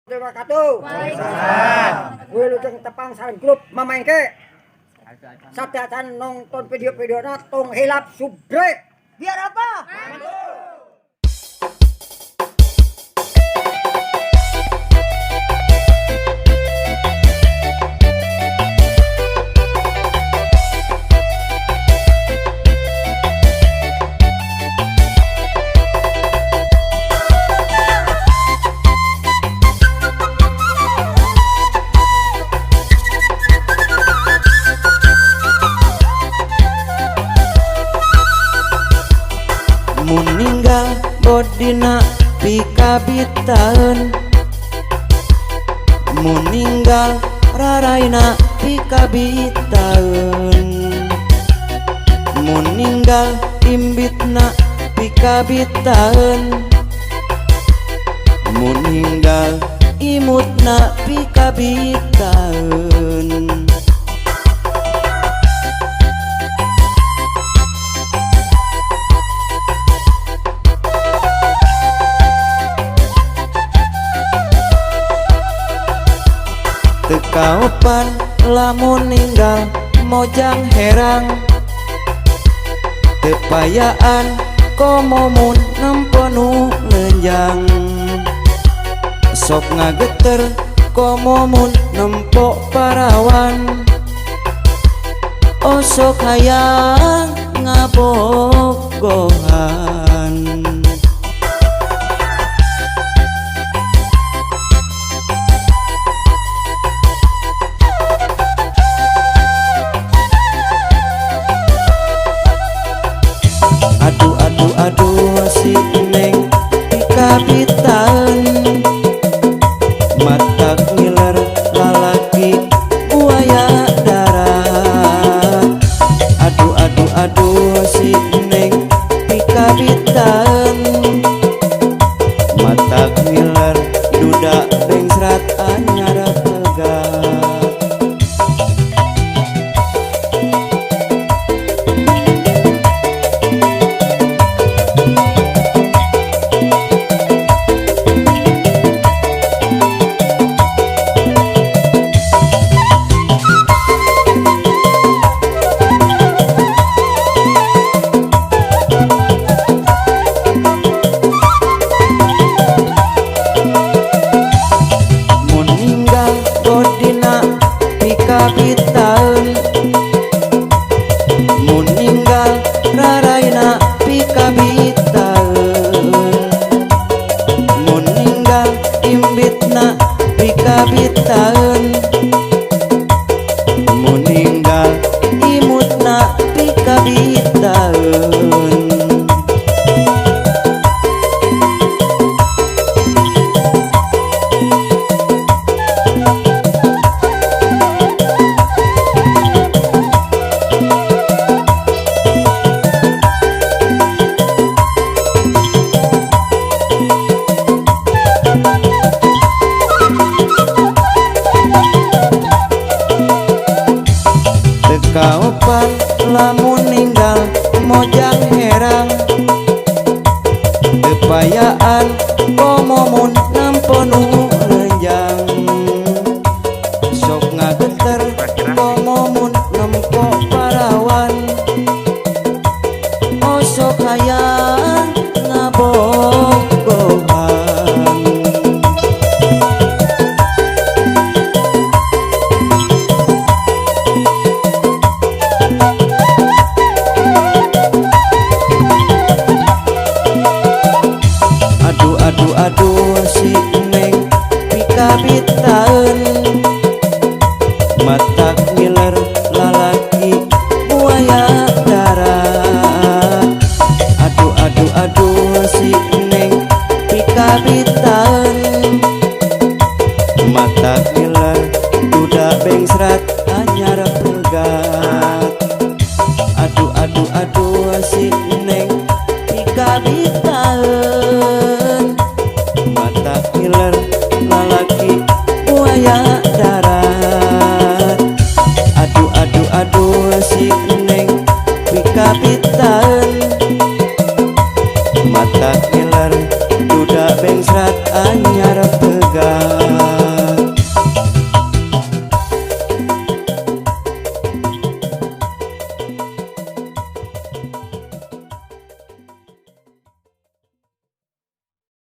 Terima kasih. Waalaikumsalam. Wilujeng tepang saling grup memainke. Sadasan nonton video-video tong hilap subre. Biar apa? Meninggal bodina pikabitaan, meninggal raraina pikabitaan, meninggal imbitna pikabitaan, meninggal imutna pikabitaan. Tekaupan lamun ninggal mojang herang, tepayaan komomun nempenu lenjang, sok ngageter komomun nempok parawan, osok hayang ngabogohan. Aduh si neng pikabitaan, matak ngiler lalaki buaya darat. Aduh si neng pikabitaan, matak ngiler duda bengsrat anyar pegat. Meninggal raraina pikabitaan, meninggal imbitna pikabitaan, meninggal imutna pikabitaan. Tekaupan lamun ninggal mojang herang, tepayaan komomun nempenu lenjang, sok ngageter komomun nempok parawan, osok hayang ngabogohan. Aduh si neng pikabitaan, matak ngiler lalaki buaya darat. Aduh si neng pikabitaan, matak